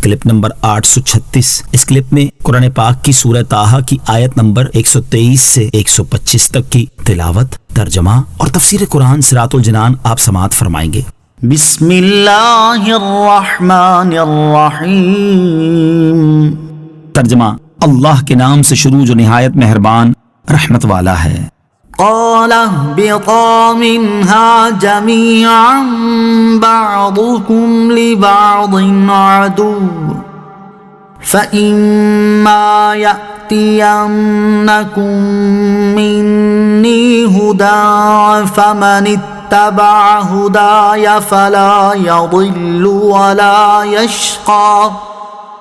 Clip number 836۔ اس clip میں قرآن پاک کی سورہ طٰہٰ کی آیت نمبر 123 سے 125 تک کی تلاوت، ترجمہ اور تفسیر قرآن صراط الجنان آپ سماعت فرمائیں گے۔ بسم اللہ الرحمن الرحیم۔ ترجمہ: اللہ کے نام سے شروع جو نہایت مہربان رحمت والا ہے۔ قال اهبطا منها جميعا بعضكم لبعض عدو فإما يأتينكم مني هدى فمن اتبع هداي فلا يضل ولا يشقى۔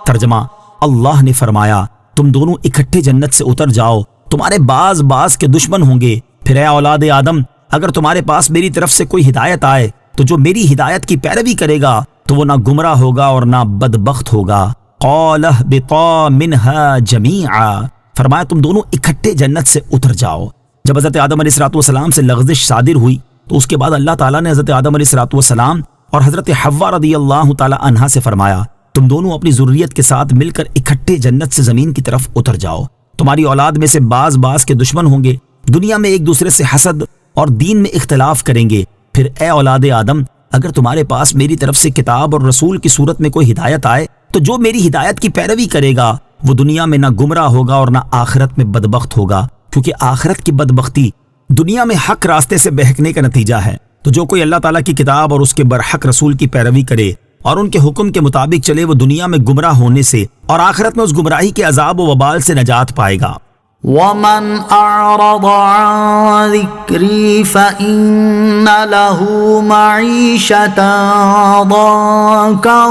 ترجمہ: اللہ نے فرمایا تم دونوں اکٹھے جنت سے اتر جاؤ، تمہارے بعض کے دشمن ہوں گے، پھر اے اولاد آدم اگر تمہارے پاس میری طرف سے کوئی ہدایت آئے تو جو میری ہدایت کی پیروی کرے گا تو وہ نہ گمراہ ہوگا اور نہ بدبخت ہوگا۔ قال اهبطا منها جميعا، فرمایا تم دونوں اکٹھے جنت سے اتر جاؤ۔ جب حضرت آدم علیہ السلام سے لغزش صادر ہوئی تو اس کے بعد اللہ تعالیٰ نے حضرت آدم علیہ السلام اور حضرت حوا رضی اللہ تعالی عنہا سے فرمایا تم دونوں اپنی ذریت کے ساتھ مل کر اکٹھے جنت سے زمین کی طرف اتر جاؤ، تمہاری اولاد میں سے بعض کے دشمن ہوں گے، دنیا میں ایک دوسرے سے حسد اور دین میں اختلاف کریں گے، پھر اے اولاد آدم اگر تمہارے پاس میری طرف سے کتاب اور رسول کی صورت میں کوئی ہدایت آئے تو جو میری ہدایت کی پیروی کرے گا وہ دنیا میں نہ گمراہ ہوگا اور نہ آخرت میں بدبخت ہوگا، کیونکہ آخرت کی بدبختی دنیا میں حق راستے سے بہکنے کا نتیجہ ہے۔ تو جو کوئی اللہ تعالیٰ کی کتاب اور اس کے برحق رسول کی پیروی کرے اور ان کے حکم کے مطابق چلے وہ دنیا میں گمراہ ہونے سے اور آخرت میں اس گمراہی کے عذاب و وبال سے نجات پائے گا۔ ومن اعرض عن ذکری فإن له معیشة ضنکا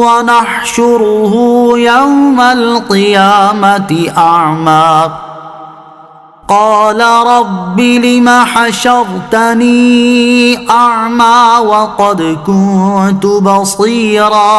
ونحشره یوم القیامة اعمی قال رب لم حشرتنی اعمی وقد كنت بصیرا۔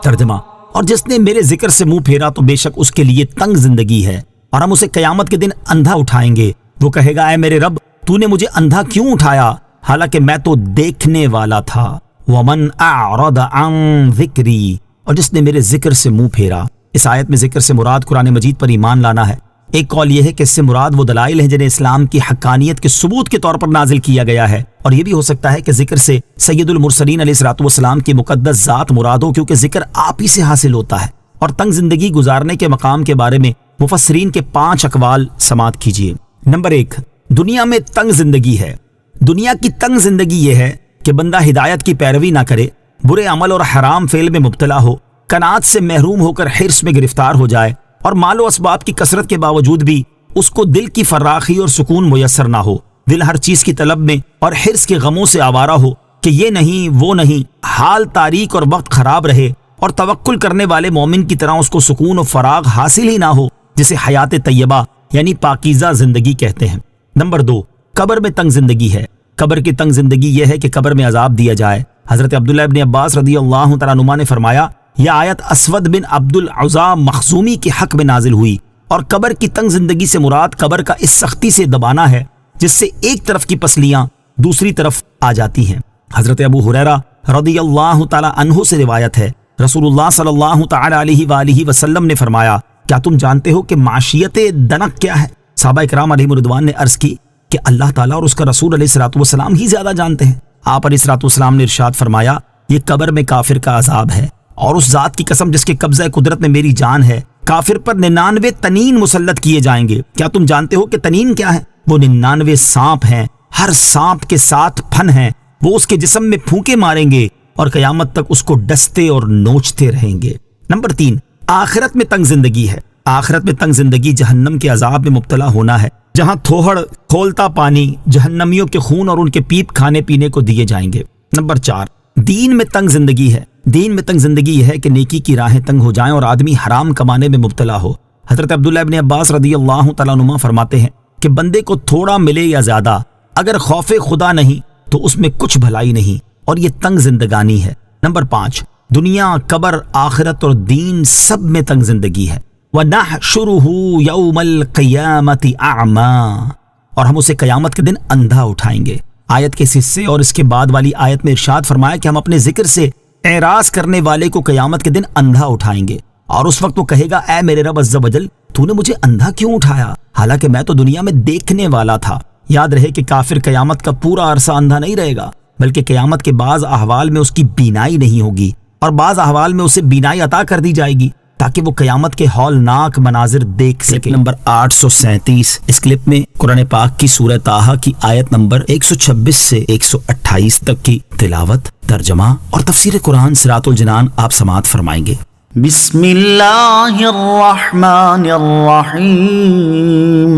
ترجمہ: اور جس نے میرے ذکر سے منہ پھیرا تو بے شک اس کے لیے تنگ زندگی ہے اور ہم اسے قیامت کے دن اندھا اٹھائیں گے۔ وہ کہے گا اے میرے رب تو نے مجھے اندھا کیوں اٹھایا حالانکہ میں تو دیکھنے والا تھا۔ ومن اعرض عن ذکری، اور جس نے میرے ذکر سے منہ پھیرا۔ اس آیت میں ذکر سے مراد قرآن مجید پر ایمان لانا ہے۔ ایک قول یہ ہے کہ اس سے مراد وہ دلائل ہیں جنہیں اسلام کی حقانیت کے ثبوت کے طور پر نازل کیا گیا ہے، اور یہ بھی ہو سکتا ہے کہ ذکر سے سید المرسلین علیہ السلام کی مقدس ذات مراد ہو، کیونکہ ذکر آپ ہی سے حاصل ہوتا ہے۔ اور تنگ زندگی گزارنے کے مقام کے بارے میں مفسرین کے 5 اقوال سماعت کیجیے۔ نمبر 1، دنیا میں تنگ زندگی ہے۔ دنیا کی تنگ زندگی یہ ہے کہ بندہ ہدایت کی پیروی نہ کرے، برے عمل اور حرام فعل میں مبتلا ہو، قناعت سے محروم ہو کر حرص میں گرفتار ہو جائے، اور مال و اسباب کی کثرت کے باوجود بھی اس کو دل کی فراخی اور سکون میسر نہ ہو، دل ہر چیز کی طلب میں اور حرص کے غموں سے آوارہ ہو کہ یہ نہیں وہ نہیں، حال تاریک اور وقت خراب رہے، اور توکل کرنے والے مومن کی طرح اس کو سکون و فراغ حاصل ہی نہ ہو، جسے حیات طیبہ یعنی پاکیزہ زندگی کہتے ہیں۔ نمبر 2، قبر میں تنگ زندگی ہے۔ قبر کی تنگ زندگی یہ ہے کہ قبر میں عذاب دیا جائے۔ حضرت عبداللہ ابن عباس رضی اللہ تعالیٰ عنہما نے فرمایا یہ آیت اسود بن عبد العزا مخزومی کے حق میں نازل ہوئی، اور قبر کی تنگ زندگی سے مراد قبر کا اس سختی سے دبانا ہے جس سے ایک طرف کی پسلیاں دوسری طرف آ جاتی ہیں۔ حضرت ابو ہریرہ رضی اللہ تعالیٰ عنہ سے روایت ہے، رسول اللہ صلی اللہ تعالیٰ علیہ وآلہ وسلم نے فرمایا کیا تم جانتے ہو کہ معاشیت دنک کیا ہے؟ صحابہ کرام علیہم رضوان نے عرض کی کہ اللہ تعالیٰ اور اس کا رسول علیہ السلام ہی زیادہ جانتے ہیں۔ آپ علیہ السلام نے ارشاد فرمایا یہ قبر میں کافر کا عذاب ہے، اور اس ذات کی قسم جس کے قبضہ قدرت میں میری جان ہے، کافر پر 99 تنین مسلط کیے جائیں گے۔ کیا تم جانتے ہو کہ تنین کیا ہے؟ وہ 99 سانپ ہیں، ہر سانپ کے 7 پھن ہیں، وہ اس کے جسم میں پھونکے ماریں گے اور قیامت تک اس کو ڈستے اور نوچتے رہیں گے۔ نمبر 3، آخرت میں تنگ زندگی ہے۔ آخرت میں تنگ زندگی جہنم کے عذاب میں مبتلا ہونا ہے، جہاں تھوہڑ کھولتا پانی جہنمیوں کے خون اور ان کے پیپ کھانے پینے کو دیے جائیں گے۔ نمبر 4، دین میں تنگ زندگی ہے۔ دین میں تنگ زندگی یہ ہے کہ نیکی کی راہیں تنگ ہو جائیں اور آدمی حرام کمانے میں مبتلا ہو۔ حضرت عبداللہ ابن عباس رضی اللہ تعالیٰ عنہما فرماتے ہیں کہ بندے کو تھوڑا ملے یا زیادہ، اگر خوف خدا نہیں تو اس میں کچھ بھلائی نہیں، اور یہ تنگ زندگانی ہے۔ نمبر 5، دنیا، قبر، آخرت اور دین سب میں تنگ زندگی ہے۔ وَنَحْشُرُهُ يَوْمَ الْقِيَامَةِ أَعْمَى، اور ہم اسے قیامت کے دن اندھا اٹھائیں گے۔ آیت کے اس حصے اور اس کے بعد والی آیت میں ارشاد فرمایا کہ ہم اپنے ذکر سے اعراض کرنے والے کو قیامت کے دن اندھا اٹھائیں گے اور اس وقت وہ کہے گا اے میرے رب عز و جل تو نے مجھے اندھا کیوں اٹھایا حالانکہ میں تو دنیا میں دیکھنے والا تھا۔ یاد رہے کہ کافر قیامت کا پورا عرصہ اندھا نہیں رہے گا بلکہ قیامت کے بعض احوال میں اس کی بینائی نہیں ہوگی اور بعض احوال میں اسے بینائی عطا کر دی جائے گی تاکہ وہ قیامت کے ہولناک مناظر دیکھ سکے۔ نمبر 837 اس کلپ میں قرآن پاک کی سورہ طٰہٰ کی آیت نمبر 126 سے 128 تک کی تلاوت، ترجمہ اور تفسیر قرآن صراط الجنان آپ سماعت فرمائیں گے۔ بسم اللہ الرحمن الرحیم۔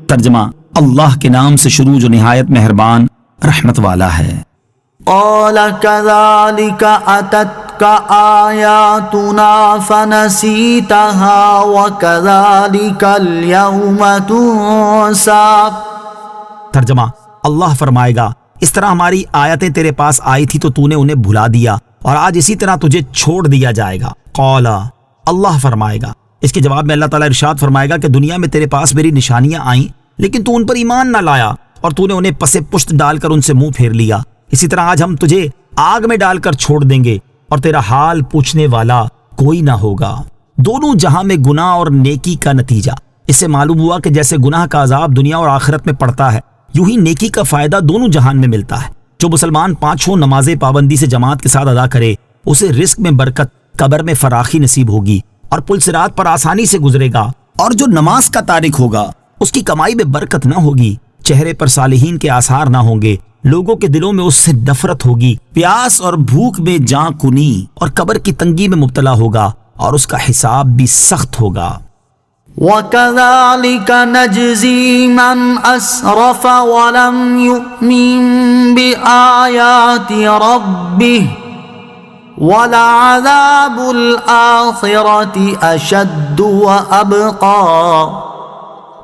ترجمہ اللہ کے نام سے شروع جو نہایت مہربان رحمت والا ہے۔ قال كذلك أتتك آياتنا فنسيتها وكذلك اليوم تنسى۔ ترجمہ اللہ فرمائے گا اس طرح ہماری آیتیں تیرے پاس آئی تھی تو تو نے انہیں بھلا دیا اور آج اسی طرح تجھے چھوڑ دیا جائے گا۔ قال اللہ فرمائے گا، اس کے جواب میں اللہ تعالیٰ ارشاد فرمائے گا کہ دنیا میں تیرے پاس میری نشانیاں آئیں لیکن تو ان پر ایمان نہ لایا اور تو نے انہیں پس پشت ڈال کر ان سے منہ پھیر لیا، اسی طرح آج ہم تجھے آگ میں ڈال کر چھوڑ دیں گے اور تیرا حال پوچھنے والا کوئی نہ ہوگا۔ دونوں جہاں میں گناہ اور نیکی کا نتیجہ۔ اس سے معلوم ہوا کہ جیسے گناہ کا عذاب دنیا اور آخرت میں پڑتا ہے یوں ہی نیکی کا فائدہ دونوں جہان میں ملتا ہے۔ جو مسلمان پانچوں نمازیں پابندی سے جماعت کے ساتھ ادا کرے اسے رزق میں برکت، قبر میں فراخی نصیب ہوگی اور پل صراط پر آسانی سے گزرے گا، اور جو نماز کا تارک ہوگا اس کی کمائی میں برکت نہ ہوگی، چہرے پر صالحین کے آثار نہ ہوں گے، لوگوں کے دلوں میں اس سے نفرت ہوگی، پیاس اور بھوک میں جاں کنی اور قبر کی تنگی میں مبتلا ہوگا اور اس کا حساب بھی سخت ہوگا۔ وَكَذَلِكَ نَجْزِي مَنْ أَسْرَفَ وَلَمْ يُؤْمِنْ بِآيَاتِ رَبِّهِ وَلَعَذَابُ الْآخِرَةِ أَشَدُّ وَأَبْقَى۔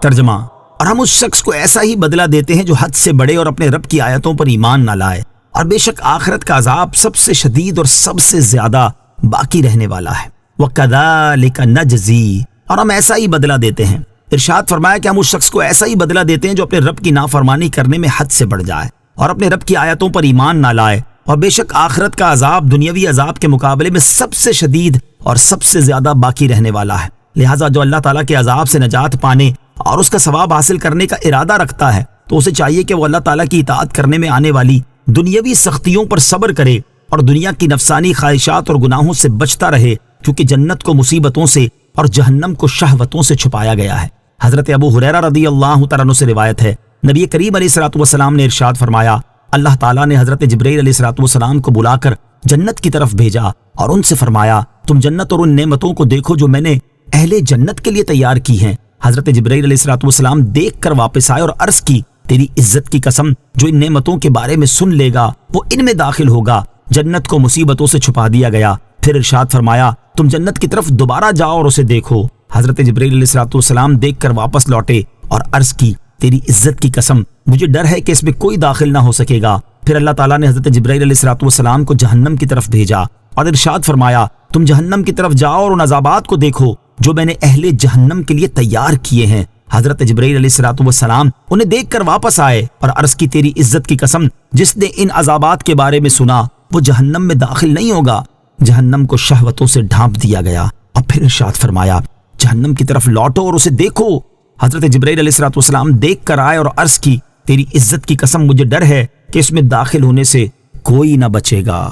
ترجمہ اور ہم اس شخص کو ایسا ہی بدلہ دیتے ہیں جو حد سے بڑے اور اپنے رب کی آیتوں پر ایمان نہ لائے، اور بے شک آخرت کا عذاب سب سے شدید اور سب سے زیادہ باقی رہنے والا ہے۔ وَكَذَلِكَ نَجْزِي اور ہم ایسا ہی بدلہ دیتے ہیں۔ ارشاد فرمایا کہ ہم اس شخص کو ایسا ہی بدلہ دیتے ہیں جو اپنے رب کی نافرمانی کرنے میں حد سے بڑھ جائے اور اپنے رب کی آیتوں پر ایمان نہ لائے، اور بے شک آخرت کا عذاب دنیاوی عذاب کے مقابلے میں سب سے شدید اور سب سے زیادہ باقی رہنے والا ہے۔ لہٰذا جو اللہ تعالیٰ کے عذاب سے نجات پانے اور اس کا ثواب حاصل کرنے کا ارادہ رکھتا ہے تو اسے چاہیے کہ وہ اللہ تعالیٰ کی اطاعت کرنے میں آنے والی دنیاوی سختیوں پر صبر کرے اور دنیا کی نفسانی خواہشات اور گناہوں سے بچتا رہے، کیونکہ جنت کو مصیبتوں سے اور جہنم کو شہوتوں سے چھپایا گیا ہے۔ حضرت ابو ہریرہ رضی اللہ تعالیٰ عنہ سے روایت ہے، نبی کریم علیہ الصلوۃ والسلام نے ارشاد فرمایا، اللہ تعالیٰ نے حضرت جبرائیل علیہ الصلوۃ والسلام کو بلا کر جنت کی طرف بھیجا اور ان سے فرمایا تم جنت اور ان نعمتوں کو دیکھو جو میں نے اہل جنت کے لیے تیار کی ہیں۔ حضرت جبرائیل علیہ الصلوۃ والسلام دیکھ کر واپس آئے اور عرض کی تیری عزت کی قسم جو ان نعمتوں کے بارے میں سن لے گا وہ ان میں داخل ہوگا۔ جنت کو مصیبتوں سے چھپا دیا گیا، پھر ارشاد فرمایا تم جنت کی طرف دوبارہ جاؤ اور اسے دیکھو۔ حضرت جبرائیل علیہ الصلوۃ والسلام دیکھ کر واپس لوٹے اور عرض کی تیری عزت کی قسم مجھے ڈر ہے کہ اس میں کوئی داخل نہ ہو سکے گا۔ پھر اللہ تعالیٰ نے حضرت جبرائیل علیہ الصلوۃ والسلام کو جہنم کی طرف بھیجا اور ارشاد فرمایا تم جہنم کی طرف جاؤ اور ان عذابات کو دیکھو جو میں نے اہل جہنم کے لیے تیار کیے ہیں۔ حضرت جبرائیل علیہ الصلوۃ والسلام انہیں دیکھ کر واپس آئے اور عرض کی تیری عزت کی قسم جس نے ان عذابات کے بارے میں سنا وہ جہنم میں داخل نہیں ہوگا۔ جہنم کو شہوتوں سے ڈھانپ دیا گیا اور پھر ارشاد فرمایا جہنم کی طرف لوٹو اور اسے دیکھو۔ حضرت جبرائیل علیہ الصلوۃ والسلام دیکھ کر آئے اور عرض کی تیری عزت کی قسم مجھے ڈر ہے کہ اس میں داخل ہونے سے کوئی نہ بچے گا۔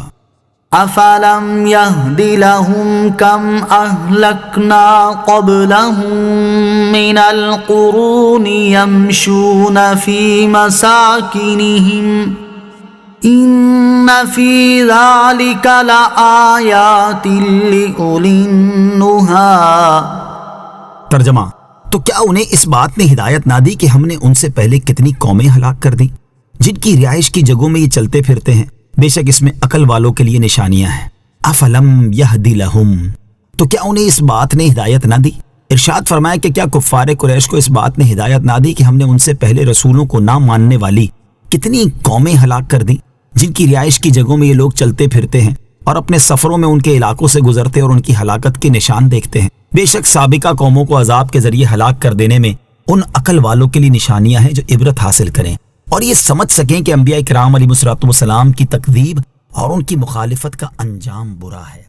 أَفَلَمْ يَهْدِ لَهُمْ كَمْ أَهْلَكْنَا قَبْلَهُمْ مِنَ الْقُرُونِ يَمْشُونَ فِي مَسَاكِنِهِمْ إِنَّ فِي ذَلِكَ لَآيَاتٍ لِأُولِي النُّهَى۔ ترجمہ تو کیا انہیں اس بات نے ہدایت نہ دی کہ ہم نے ان سے پہلے کتنی قومیں ہلاک کر دیں جن کی رہائش کی جگہوں میں یہ چلتے پھرتے ہیں؟ بے شک اس میں عقل والوں کے لیے نشانیاں ہیں۔ افلم یہدی لہم تو کیا انہیں اس بات نے ہدایت نہ دی؟ ارشاد فرمایا کہ کیا کفار قریش کو اس بات نے ہدایت نہ دی کہ ہم نے ان سے پہلے رسولوں کو نہ ماننے والی کتنی قومیں ہلاک کر دیں جن کی رہائش کی جگہوں میں یہ لوگ چلتے پھرتے ہیں اور اپنے سفروں میں ان کے علاقوں سے گزرتے اور ان کی ہلاکت کے نشان دیکھتے ہیں۔ بے شک سابقہ قوموں کو عذاب کے ذریعے ہلاک کر دینے میں ان عقل والوں کے لیے نشانیاں ہیں جو عبرت حاصل کریں اور یہ سمجھ سکیں کہ انبیاء کرام علیہ الصلوۃ والسلام کی تکذیب اور ان کی مخالفت کا انجام برا ہے۔